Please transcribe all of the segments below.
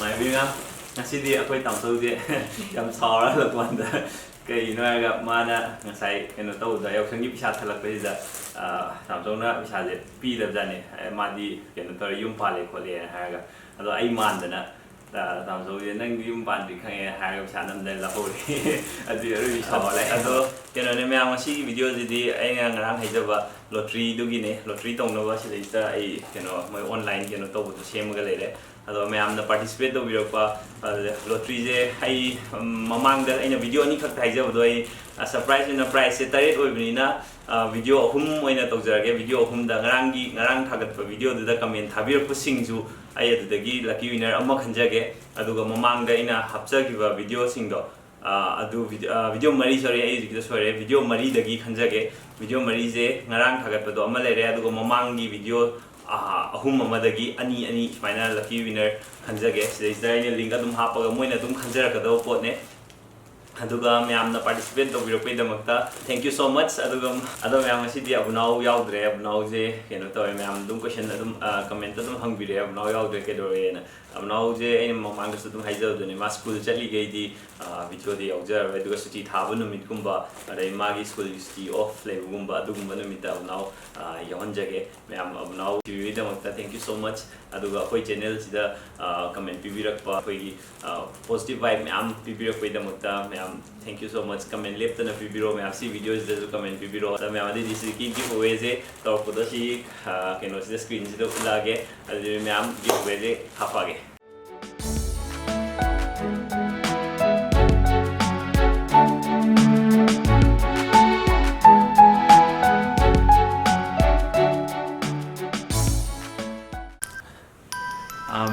ꯃꯥꯏꯕꯤꯅ ꯉꯁꯤꯗꯤ ꯑꯩꯈꯣꯏ ꯇꯥꯝꯆꯧꯁꯦ ꯌꯥꯝ ꯁꯥꯎꯔ ꯍꯜꯂꯛꯄꯀꯥꯟꯗ ꯀꯩꯒꯤꯅꯣ ꯍꯥꯏꯔꯒ ꯃꯥꯅ ꯉꯁꯥꯏ ꯀꯩꯅꯣ ꯇꯧꯕꯗ ꯌꯥꯎꯁꯪꯒꯤ ꯄꯩꯁꯥ ꯊꯜꯂꯛꯄꯁꯤꯗ ꯇꯥꯝꯆꯧꯅ ꯄꯩꯁꯥꯁꯦ ꯄꯤꯗꯕꯖꯥꯠꯅꯤ ꯃꯥꯗꯤ ꯀꯩꯅꯣ ꯇꯧꯔꯦ ꯌꯨꯝ ꯄꯥꯜꯂꯦ ꯈꯣꯠꯂꯦꯅ ꯍꯥꯏꯔꯒ ꯑꯗꯣ ꯑꯩ ꯃꯥꯟꯗꯅ ꯇꯥꯝꯆꯧꯁꯦ ꯅꯪꯗꯤ ꯌꯨꯝ ꯄꯥꯟꯗ꯭ꯔꯤ ꯈꯪꯉꯦ ꯍꯥꯏꯔꯒ ꯄꯩꯁꯥ ꯅꯝꯗꯅ ꯂꯧꯍꯧꯔꯦ ꯑꯗꯨ ꯑꯔꯣꯏꯕꯤ ꯁꯥꯎꯔꯦ ꯑꯗꯣ ꯀꯩꯅꯣꯅꯦ ꯃꯌꯥꯝ ꯉꯁꯤꯒꯤ ꯚꯤꯗꯤꯑꯣꯁꯤꯗꯤ ꯑꯩꯅ ꯉꯔꯥꯡ ꯍꯥꯏꯖꯕ ꯂꯣꯇ꯭ꯔꯤꯗꯨꯒꯤꯅꯦ ꯂꯣꯇ꯭ꯔꯤ ꯇꯧꯅꯕ ꯁꯤꯗꯩꯁꯤꯗ ꯑꯩ ꯀꯩꯅꯣ ꯃꯣꯏ ꯑꯣꯟꯂꯥꯏꯟ ꯀꯩꯅꯣ ꯇꯧꯕꯗꯣ ꯁꯦꯝꯃꯒ ꯂꯩꯔꯦ ꯑꯗꯣ ꯃꯌꯥꯝꯅ ꯄꯥꯔꯇꯤꯁꯤꯄꯦꯠ ꯇꯧꯕꯤꯔꯛꯄ ꯂꯣꯇ꯭ꯔꯤꯁꯦ ꯑꯩ ꯃꯃꯥꯡꯗ ꯑꯩꯅ ꯚꯤꯗꯤꯑꯣ ꯑꯅꯤꯈꯛꯇ ꯍꯥꯏꯖꯕꯗꯣ ꯑꯩ ꯁꯔꯄ꯭ꯔꯥꯏꯖ ꯑꯣꯏꯅ ꯄ꯭ꯔꯥꯏꯖꯁꯦ 9 ꯑꯣꯏꯕꯅꯤꯅ ꯚꯤꯗꯤꯑꯣ 3 ꯑꯣꯏꯅ ꯇꯧꯖꯔꯒꯦ ꯚꯤꯗꯤꯑꯣ 3ꯗ ꯉꯔꯥꯡ ꯊꯥꯒꯠꯄ ꯚꯤꯗꯤꯑꯣꯗꯨꯗ ꯀꯃꯦꯟ ꯊꯥꯕꯤꯔꯛꯄꯁꯤꯡꯁꯨ ꯑꯩ ꯑꯗꯨꯗꯒꯤ ꯂꯛꯀꯤ ꯋꯤꯅꯔ ꯑꯃ ꯈꯟꯖꯒꯦ ꯑꯗꯨꯒ ꯃꯃꯥꯡꯗ ꯑꯩꯅ ꯍꯥꯞꯆꯈꯤꯕ ꯚꯤꯗꯤꯑꯣꯁꯤꯡꯗꯣ ꯑꯗꯨ ꯚꯤꯗꯤꯑꯣ 4 ꯁꯣꯔꯤ ꯑꯩ ꯍꯧꯖꯤꯛꯇ ꯁꯣꯏꯔꯦ ꯚꯤꯗꯤꯑꯣ 4ꯗꯒꯤ ꯈꯟꯖꯒꯦ ꯚꯤꯗꯤꯑꯣ 4ꯁꯦ ꯉꯔꯥꯡ ꯊꯥꯒꯠꯄꯗꯣ ꯑꯃ ꯂꯩꯔꯦ ꯑꯗꯨꯒ ꯃꯃꯥꯡꯒꯤ ꯚꯤꯗꯤꯑꯣ 3 ꯑꯃꯗꯒꯤ 2 ꯁꯨꯃꯥꯏꯅ ꯂꯛꯀꯤ ꯋꯤꯅꯔ ꯈꯟꯖꯒꯦ ꯁꯤꯗꯩꯁꯤꯗ ꯑꯩꯅ ꯂꯤꯡꯛ ꯑꯗꯨꯝ ꯍꯥꯞꯄꯒ ꯃꯣꯏꯅ ꯑꯗꯨꯝ ꯈꯟꯖꯔꯛꯀꯗꯕ ꯄꯣꯠꯅꯦ ꯑꯗꯨꯒ ꯃꯌꯥꯝꯅ ꯄꯥꯔꯇꯤꯁꯤꯄꯦꯠ ꯇꯧꯕꯤꯔꯛꯄꯒꯤꯗꯃꯛꯇ ꯊꯦꯡꯛ ꯌꯨ ꯁꯣ ꯃꯆ ꯑꯗꯨꯒ ꯃꯌꯥꯝ ꯉꯁꯤꯗꯤ ꯑꯕꯨꯅꯥꯎ ꯌꯥꯎꯗ꯭ꯔꯦ ꯑꯕꯨꯅꯥꯎꯁꯦ ꯀꯩꯅꯣ ꯇꯧꯋꯦ ꯃꯌꯥꯝ ꯑꯗꯨꯝ ꯀꯣꯏꯁꯟ ꯑꯗꯨꯝ ꯀꯃꯦꯟꯇ ꯑꯗꯨꯝ ꯍꯪꯕꯤꯔꯛꯑꯦ ꯑꯕꯨꯅꯥꯎ ꯌꯥꯎꯗ꯭ꯔꯦ ꯀꯩꯗꯧꯔꯦꯅ ꯑꯕꯨꯅꯥꯎꯁꯦ ꯑꯩꯅ ꯃꯃꯥꯡꯗꯁꯨ ꯑꯗꯨꯝ ꯍꯥꯏꯖꯕꯗꯨꯅꯦ ꯃꯥ ꯁ꯭ꯀꯨꯜ ꯆꯠꯂꯤꯒꯩꯗꯤ ꯚꯤꯗꯤꯑꯣꯗ ꯌꯥꯎꯖꯔꯔꯣꯏ ꯑꯗꯨꯒ ꯁꯨꯇꯤ ꯊꯥꯕ ꯅꯨꯃꯤꯠꯀꯨꯝꯕ ꯑꯗꯩ ꯃꯥꯒꯤ ꯁ꯭ꯀꯨꯜꯒꯤ ꯁꯨꯇꯤ ꯑꯣꯐ ꯂꯩꯕꯒꯨꯝꯕ ꯑꯗꯨꯒꯨꯝꯕ ꯅꯨꯃꯤꯠꯇ ꯑꯕꯨꯅꯥꯎ ꯌꯥꯎꯍꯟꯖꯒꯦ ꯃꯌꯥꯝ ꯑꯕꯨꯅꯥꯎ ꯄꯤꯕꯤꯕꯒꯤꯗꯃꯛꯇ ꯊꯦꯡꯛ ꯌꯨ ꯁꯣ ꯃꯆ ꯑꯗꯨꯒ ꯑꯩꯈꯣꯏ ꯆꯦꯅꯦꯜꯁꯤꯗ ꯀꯃꯦꯟ ꯄꯤꯕꯤꯔꯛꯄ ꯑꯩꯈꯣꯏꯒꯤ ꯄꯣꯖꯤꯇꯤꯚ ꯚꯥꯏꯕ ꯃꯌꯥꯝ ꯄꯤꯕꯤꯔꯛꯄꯒꯤꯗꯃꯛꯇ ꯃꯌꯥꯝ ꯊꯦꯡꯛ ꯌꯨ ꯁꯣ ꯃꯆ ꯀꯃꯦꯟ ꯂꯦꯞꯇꯅ ꯄꯤꯕꯤꯔꯣ ꯃꯌꯥꯝ ꯁꯤ ꯚꯤꯗꯤꯑꯣꯁꯤꯗꯁꯨ ꯀꯃꯦꯟ ꯄꯤꯕꯤꯔꯣ ꯑꯗ ꯃꯌꯥꯝ ꯑꯗꯩꯗꯤ ꯁꯤꯒꯤ ꯒꯤꯐ ꯑꯋꯦꯁꯦ ꯇꯧꯔꯛꯄꯗ ꯁꯤ ꯀꯩꯅꯣꯁꯤꯗ ꯁ꯭ꯀ꯭ꯔꯤꯟꯁꯤꯗ ꯎꯠꯂꯛꯑꯒꯦ ꯑꯗꯨꯗꯤ ꯃꯌꯥꯝ ꯒꯤꯐ ꯑꯋꯦꯁꯦ ꯍꯥꯞꯄꯛꯑꯒꯦ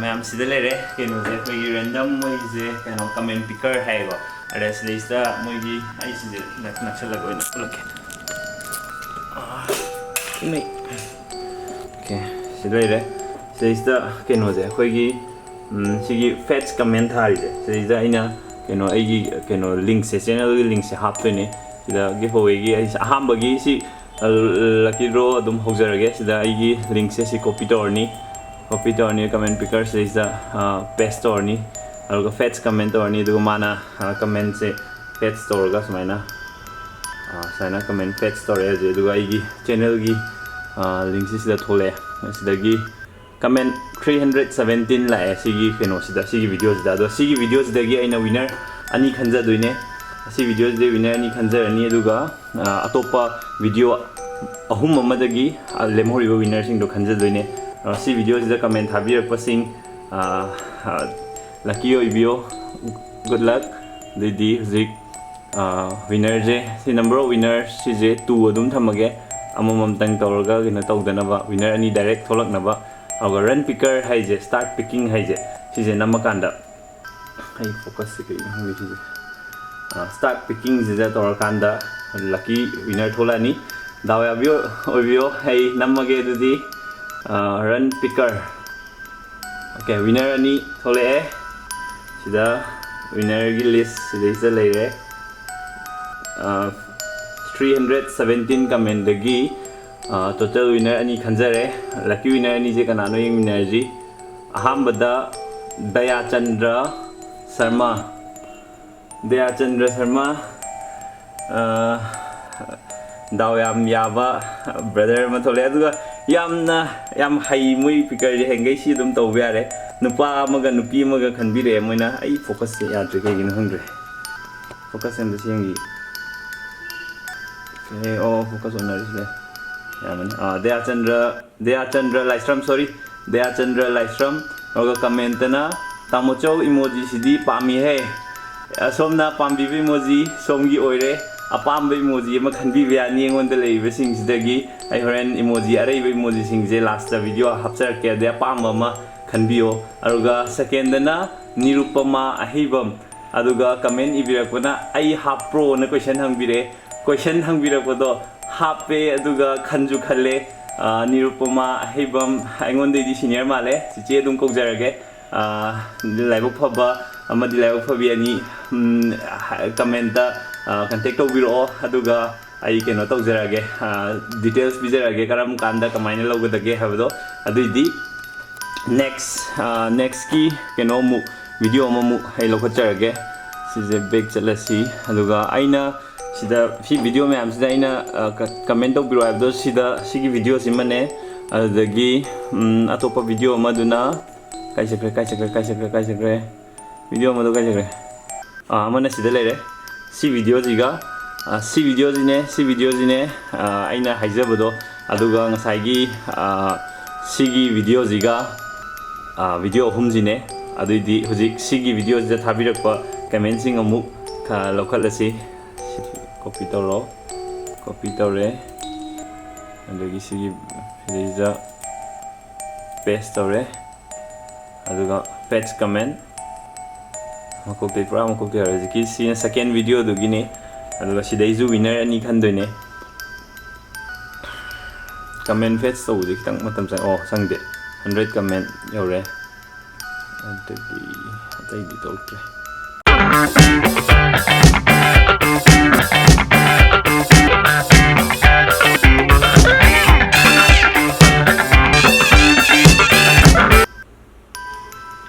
मैम सिदा लेरे केनोजे कोई रैंडम मोइजे केनो कमेंट पिकर हैगो अरे सिदा मोइगी आई सिजे नक्सल लगो इन पुलके नहीं ओके सिदा लेरे सिदा केनोजे कोई सिगी फैच कमेंट थारिजे सिदा इना केनो आइगी केनो लिंक से चैनल की लिंक से हापतोने सिदा गिव अवे गी अहामबगी सि लकी ड्रॉ अदुम होजरगे सिदा आइगी लिंक से सि कॉपी तोरनी कॉपी तौरनी कमेंट पिकर से पेस्ट तौरनी और फेट्स कमेंट तौरनी माना कमेंट से फेट्स तौरगा सुमाइना साइना कमेंट फेट्स तौरे चैनल की लिंक से थोले सिदगी कमेंट 317 लाए सिगी केनो सिगी वीडियो सिदा सिगी वीडियो सिदगी आइना विनर अनि खंजदुइने सी वीडियो दे विनर अनि खंजरनी अदुगा अतोपा वीडियो अहुम अमदगी लेमहोरिबो विनर सिंग दो खंजदुइने सी वीडियो से कमेंट थाबीरपसिंग लकी ओइबियो गुड लक दीदी हुजिक विनर जे सी नंबर ऑफ विनर सिजे 2 अदुम थमगे अममम तंग तौरगा किन तौदनबा विनर अनि डायरेक्ट थोलकनबा और रन पिकर हाइजे स्टार्ट पिकिंग हाइजे सिजे नमकांदा हाई फोकस से कई हंगे सिजे स्टार्ट पिकिंग जिजा तौरकांदा लकी विनर थोलानी दावयाबियो ओइबियो हाई नमगे दुदी run picker okay winner ani thole sida winner gi list sida leire 317 comment dagi total winner ani khanjare lucky winner ani je kana no yeng winner ji ahambada Dayachandra Sharma दाव याम याबा brother म थोले अदुगा याम high मुई picker जे हेंगै सी दम तौ यारे नुपा मगा नुपी मगा खनबिरे Moina I focus से याद्रे कगिन हंग्रे focus and सिंगी के ओ फोकस ऑन रिसले यामने दयाचंद्र लाइस्ट्रम सॉरी दयाचंद्र लाइस्ट्रम और कमेंट ना तामोचौ इमोजी सिदी पामी है सोमना पाम्बी इमोजी सोमगी ओइरे अपाम इमोजी खनबीबयानी होरेन इमोजी अरब इमोजी लास्ट वीडियो हापचरके अपाम खनबियो सेकेंडना निरुपमा अहिबम कमेंट इबिरकना आई हाप्रो न क्वेश्चन हंगबिरकदो हापे खनजु खले निरुपमा अहिबम अगोंदी सीनियर माले चिचे दुम कौजरगे लाइबक फबा अमदी लाइबक फबियानी comment contact tobiro aduga ai keno tawjarage details bijarage karam kanda kamaina logdage habdo aduidi next ki keno mu video mu hai lokacharage sije back chalasi aduga aina sida fi video me am sida aina comment tok biro abdo sida sigi video simane adagi atopa video maduna kai sakre video madu kai sakre amana sida lere si video jiga si video jine aina haijabado aduga ngasai sigi video jiga video humjine adudi hujik sigi video ja thabirakpa commenting amu ka lokhalasi copy tore adagi sigi video paste tore aduga paste comment makokte pura makokte hajiki si second video dugine aduga sidaizu winner ani khandoine comment fetch so ujik tang matam sang sangde 100 comment yore adagi di tokre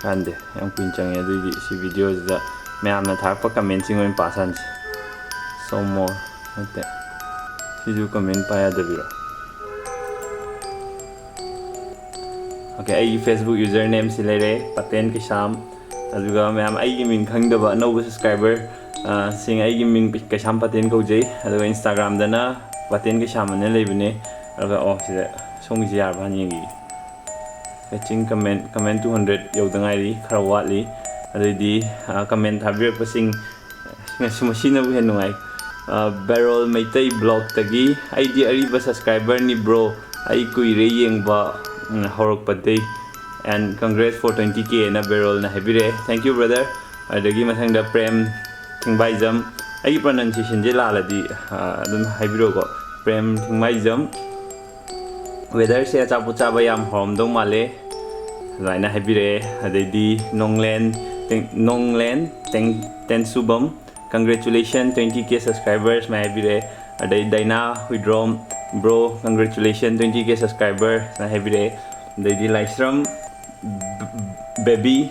ande yang pincang ya di si video da me amna thakpa commenting on pasan so more ate si ju comment pa ya dabiro okay ai Facebook username silere Pahten Keisam aduga ma'am ai gi min khangdaba no subscriber sing ai gi min Keisam Pahten ko jai aduga Instagram dana Pahten Keisam ne lebine aduga sida song ji yar ban yingi fetching comment 200 yaudangai khara watli adidi comment habir pasing ngasumashina bu henungai barrel meitai blog tagi id ariba subscriber ni bro ai kuire yengba horok padai and congrats for 20k na barrel na habire thank you brother adagi mathang da prem thingbai jam ai pronunciation je laladi adum habiro ko prem thingbai jam weather se acha pucha ba yam hom dong male laina habire adidi nonglen ten subam congratulations 20k subscribers ma habire adai daina withdraw bro congratulations 20k subscriber na habire adidi Leishangthem baby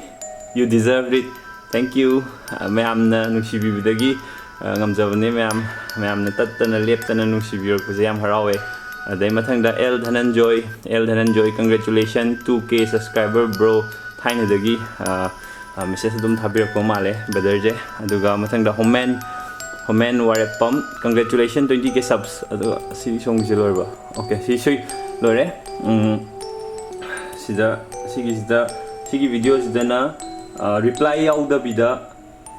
you deserve it thank you ma'am na nungsibi bidagi ngamjabane ma'am na tattana leptana nungsibiro ko yam harawe adai mathangda L Dhananjoy congratulations 2k subscriber bro thaina dagi message dum thabir ko male brother je aduga mathangda homen warepam congratulations 20k subs aduga si song je lorba okay si lore sigi video sidana reply yauda bida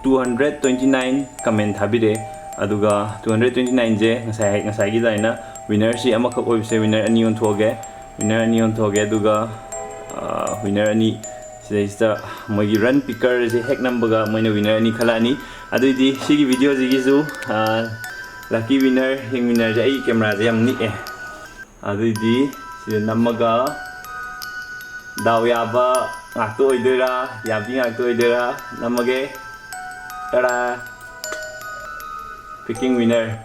229 comment habire aduga 229 je ngasai gi daina winner si amakak oibse winner ani on thoge aduga winner ani sida mogi run picker je hack number ga moina winner ani khalani adudi sigi video ji gizu lucky winner hing winner je ai camera je am ni adudi sida namaga dawyaba ngakto oidera yabi ngakto oidera namage tara picking winner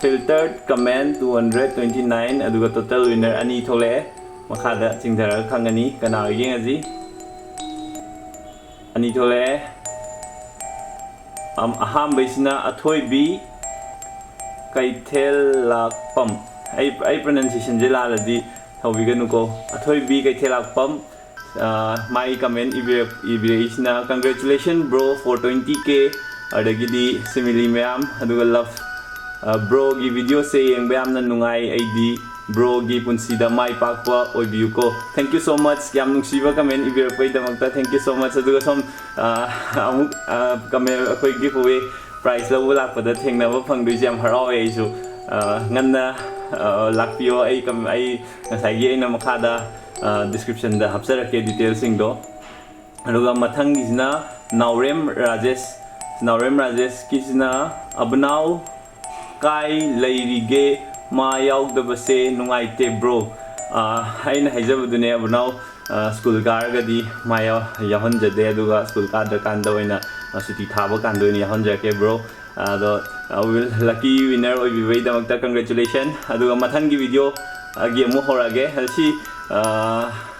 filtered comment 229 aduga total winner ani thole makhada chingdara khangani kana yengaji ani thole aham baisina athoibi kaithelakpam ai pronunciation je laladi thawiganu ko athoibi kaithelakpam my comment ibire isna congratulations bro for 20k adagidi simili ma'am aduga love bro gi video se yeng bayam na nungai id bro gi punsida mai pakwa oibiu ko thank you so much yam nungsiba comment ibir poi damakta thank you so much aduga som amuk comment khoi giveaway prize lo lak pada thengna ba phangdui jam harau ai su nganna lakpio ai ngasai gi aina makhada description da hapsarake details sing do aduga mathang gisna Naurem Rajesh kisna abnau kai leirige ma yaudabase nungaite bro aina haijabudune abnau school gargadi ma yahonjade aduga school kadra kanda oina suti thaba kanda oina yahonjake bro ado will lucky winner oi bivei damakta congratulations aduga mathangi video agi amu horage halsi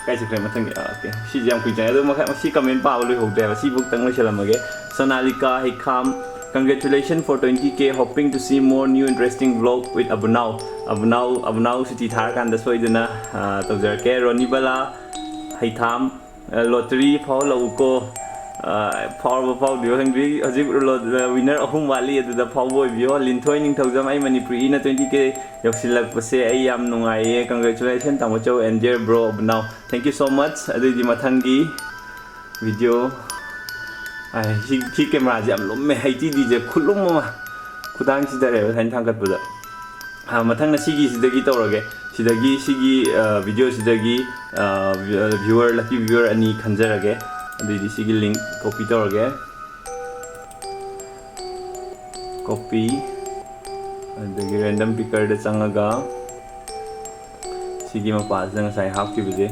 kai chakre mathang okay si jam kui jang adu makha si comment pa lu hok de si book tang lo chalamage Sonalika Hikam congratulations for 20k hoping to see more new interesting vlog with Abunau Suti Thar kan da soidana tawjar ke Ronibala Haitham lottery phau lauko power dio hangri ajib winner ahum wali adu da phau boy bio linthoi ning thaujam ai manipuri na 20k yoksilak pase ai yam nungai congratulations tamacho and dear bro Abunau thank you so much adu di mathangi video ai hi camera jam lom me haiti dj khulum ma khudang sidare than thangat buda mathang na sigi sidagi tawrage sidagi sigi video sidagi viewer lucky viewer ani khanjarage adi sigi link copy tawrage copy adagi random picker da changaga sigi ma pas jang sai half ki buje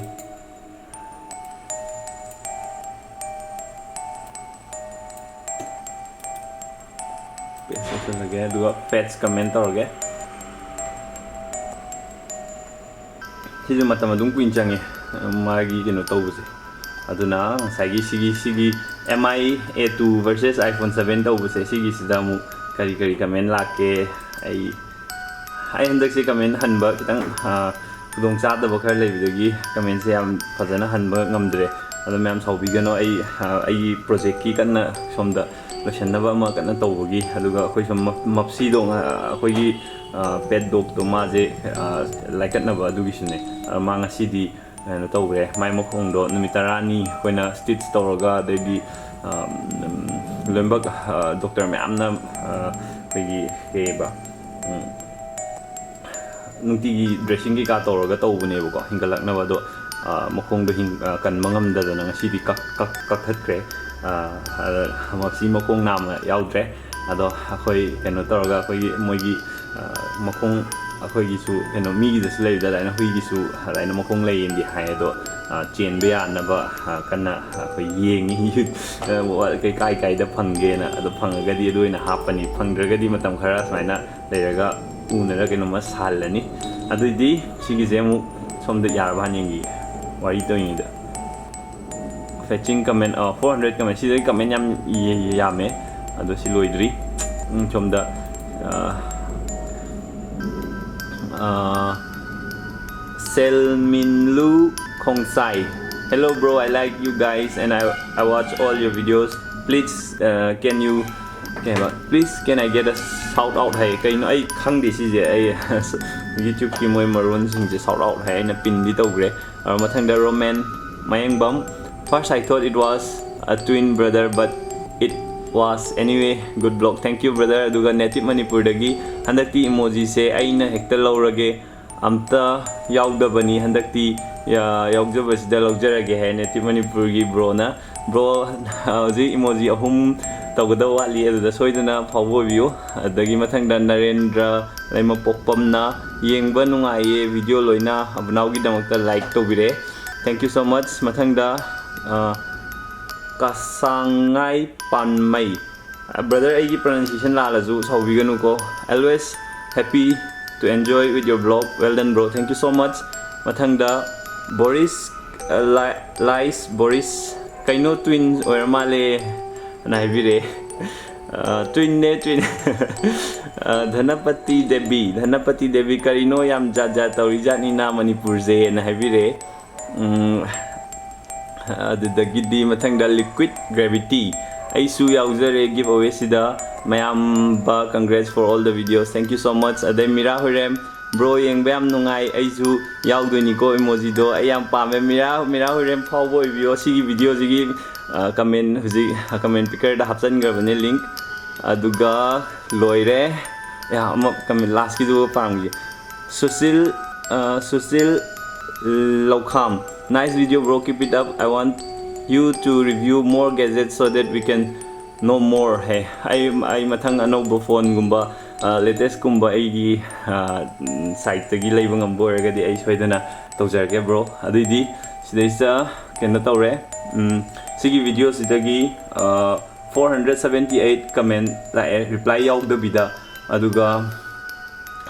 paste lage duga fetch comment tawrage sigi matam adum kuin change magi keno tawbuse aduna sagi sigi MI A2 versus iPhone 7 tawbuse sigi sida mu kari comment lake ai handak se comment hanba kitang kudong cha da bakar le bidagi comment se am fajana hanba ngamdre adu ma'am saubigano ai project ki kanna somda loisannaba ma kanna tawbagi aduga khoi som mapsi dong khoi gi pet dog to ma je laikatnaba adugi sune ma ngasidi no tawre mai mokhong do numitarani koina stitch tawraga debi lembak doctor ma'am na khoi gi ba nungti dressing ki ka tawraga tawbune bako hingalaknaba do mokhong do hing kan mangam da na ngasidi kak khatkre mapsi mokhong nam yaudre ado akhoi keno tawraga khoi moigi mokhong akhoi gi su keno mi gi das lei da laina hui gi su laina mokhong lei indi hai do chen be ya na ba kana akhoi yeng hi wa kai da phangge na ado phangaga di doina hapani phangdraga di matam khara smaina leiraga unara keno ma salani adu di sigi jemu somda yarba hangi wari to yin da fetching comment 400 comment si comment yam yame ado si loidri somda Selminlu Kongsai. Hello bro, I like you guys and I watch all your videos. Please can I get a shout out hai kai no ai khang di si je ai YouTube ki moi maron sing je shout out hai na pin di tawgre mathang da Roman Mayangbam. First I thought it was a twin brother but it was anyway good vlog. Thank you brother. Aduga native Manipur dagi handakti emoji se aina hekta lawrage amta yaudabani handakti yaujabasida lawjarage hai native Manipur gi bro na bro ji emoji ahum tawgada wali aduda soidana phawbo view adagi mathangda Narendra laima pokpamna yengba nungai video loina abnau gi damakta like tobire. Thank you so much. Mathangda Kasangai Panmai brother aigi pronunciation la lazu saubiganu ko always happy to enjoy with your vlog. Well done bro, thank you so much. Mathangda Boris Lies Boris kaino twin or male na hivire twin Dhanapati Devi karino yam jaja tawrijani na Manipur je na hivire the giddi mathangda liquid gravity aisu yauzare giveaway sida mayam ba congrats for all the videos. Thank you so much. Adai mira hurem bro yengba yam nungai aisu yaudoni ko emoji do ayam pame mira hurem phawbo video sigi video sigi comment huji comment picker da hapsan garbane link aduga loire ya am comment last ki do pamgi Susil Lokham. Nice video bro, keep it up. I want you to review more gadgets so that we can know more. Hey, I mathang anoba phone gumba latest gumba aigi site tagi leibang amboraga di ai soidana tawjarge bro. Adidi sidaisa kena tawre sigi video sidagi 478 comment la reply yaugda bida aduga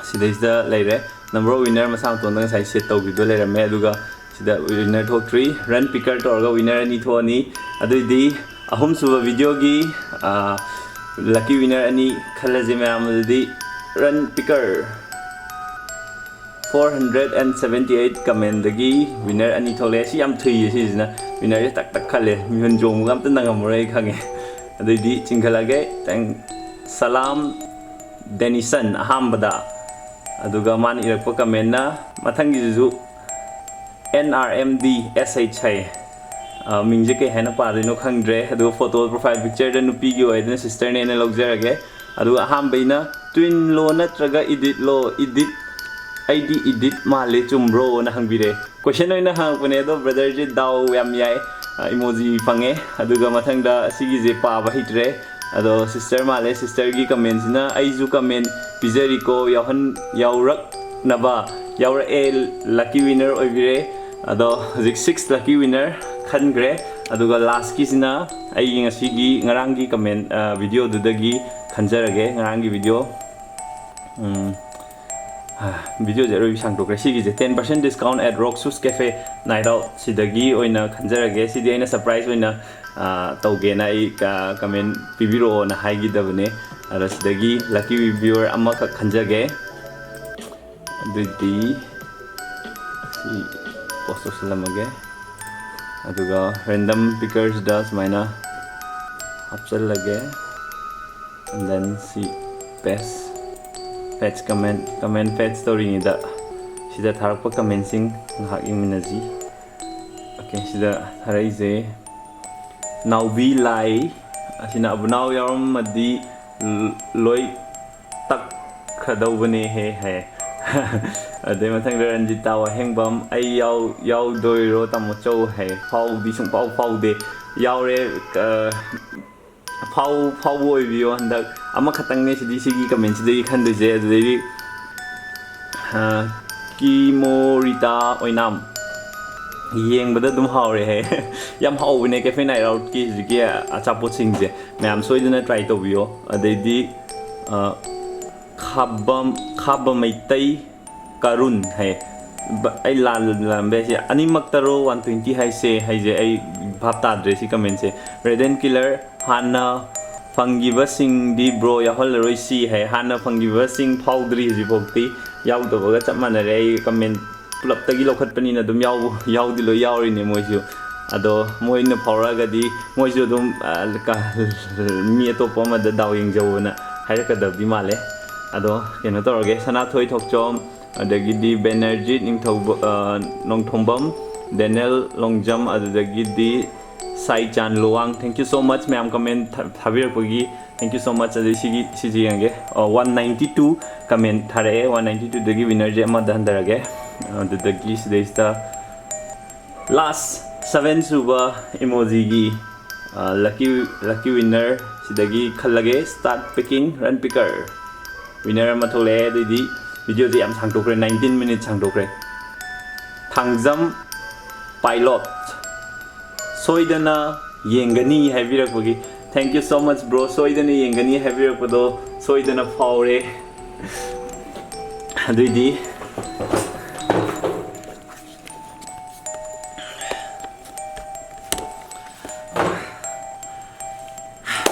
sidaisa leire number winner masang tondang sai set tawgido leirame aduga sida winner thokri run picker torga winner ani thoni aduidi ahum suba video gi lucky winner ani khalaje mayam adudi run picker 478 comment dagi winner ani thole si yam thui si na winner tak tak khale mi hon jom gam tan ngam rai khange aduidi chingkhalage tang salam denison ahambada aduga man irakpa comment na mathangi ju NRMD SHI mingje ke hena padino khangdre adu photo profile picture da nupi gi oidna sister ne na logjarage adu ahambina twin lo natraga edit lo edit ID edit male chumbro na hangbire question oina hangpane do brother ji daw yam yai emoji pange aduga mathangda sigi je pa ba hitre ado sister male sister gi comments na aiju comment pizeri ko yahan yaurak naba yaura a lucky winner oibire ado zik 6 lucky winner khangre aduga last ki sina ai ngasi gi ngarang gi comment video dudagi khanjarage ngarang gi video video zero bisang tokre sigi je 10% discount at Rocksus Cafe night out sidagi oina khanjarage sidi aina surprise oina tauge na ai comment pibiro na haigi dabne ara sidagi lucky viewer amma ka khanjage dudi si posto salamage aduga random pickers does maina hapsal lage and then see fetch comment fetch story ni da sida tharpa commenting ngak iminaji okay sida tharai je now be lie asina abnaw yarum madi loi tak khadau bane he adai mathang ranjita wa hengbam ai yaw doiro tamocho he phau di sung phau de yaw re phau boy video handak ama khatang ne sidi sigi comment sidi khandu je adai kimorita oinam yeng bada dum haure he yam hau ne cafe night out ki jigi achapot sing je mayam soiduna try to bio adai di khabam maitai karun hai ai lan be se animak taro 120 hai se hai je ai bhap ta dre si comment se redden killer hana fangiba sing di bro ya hol roi si hai hana fangiba sing powdri ji bokti yaw do ga chap man re comment pulap tagi lokhat pani na dum yaw di lo yaw ri ne moi ju ado moi na phawra ga di moi ju dum ka mi to pa ma da daw yeng jau na hai ka da di male ado keno torage sana thoi thokchom adagidi Benerjit nongthombam Daniel longjam adagidi Sai Chan Luang thank you so much ma'am comment thabir pogi thank you so much adisigi siji ange 192 comment thare 192 dagi winner je ma dandarage adagi sidesta last 7 suba emoji gi lucky winner sidagi khallage start picking run picker winner ma thole didi video di am sangtokre 19 minutes sangtokre thangjam pilot soidana yengani habirakpogi thank you so much bro soidana yengani habirakpodo soidana faure aduidi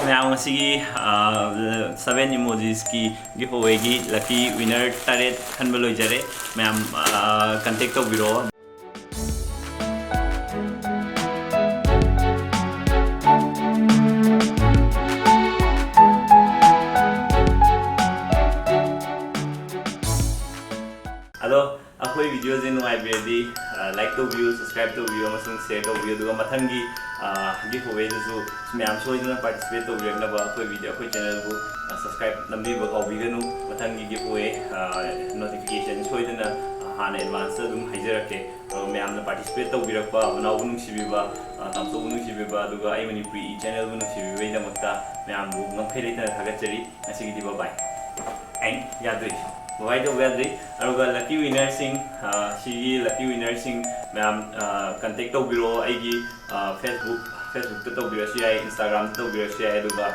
Now sigi 7 emojis ki giveaway gi lucky winner taret khanbalo jare ma'am contact to biro ado akoi video jin wai be like to view subscribe to view amasung share to view duga mathangi giveaway du ma'am soiduna participate to view na ba akoi video akoi channel bu subscribe nambi ba kaubiganu mathangi giveaway notification soiduna hana advance dum haijarake ma'am na participate to birakpa naw bunung sibiba tamso bunung sibiba duga ai manipuri channel bunung sibiba da makta ma'am bu ngakhaile ta thagachari asigi di bye and yadri Why do we agree? Aruga lucky winner sing, she lucky winner sing, ma'am contact to biro, IG Facebook Facebook ta tawbirasu yai Instagram ta tawbirasu yai aduga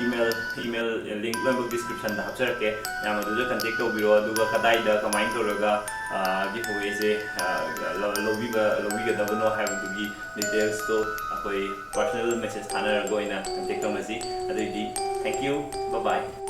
email link loimuk description da hapcharake yam adu contact tawbiro aduga kadai da kamain toraga giveaway se lobiga dabano haibdugi details to akoi personal message thanaraga oina contact tamasi adidi thank you bye bye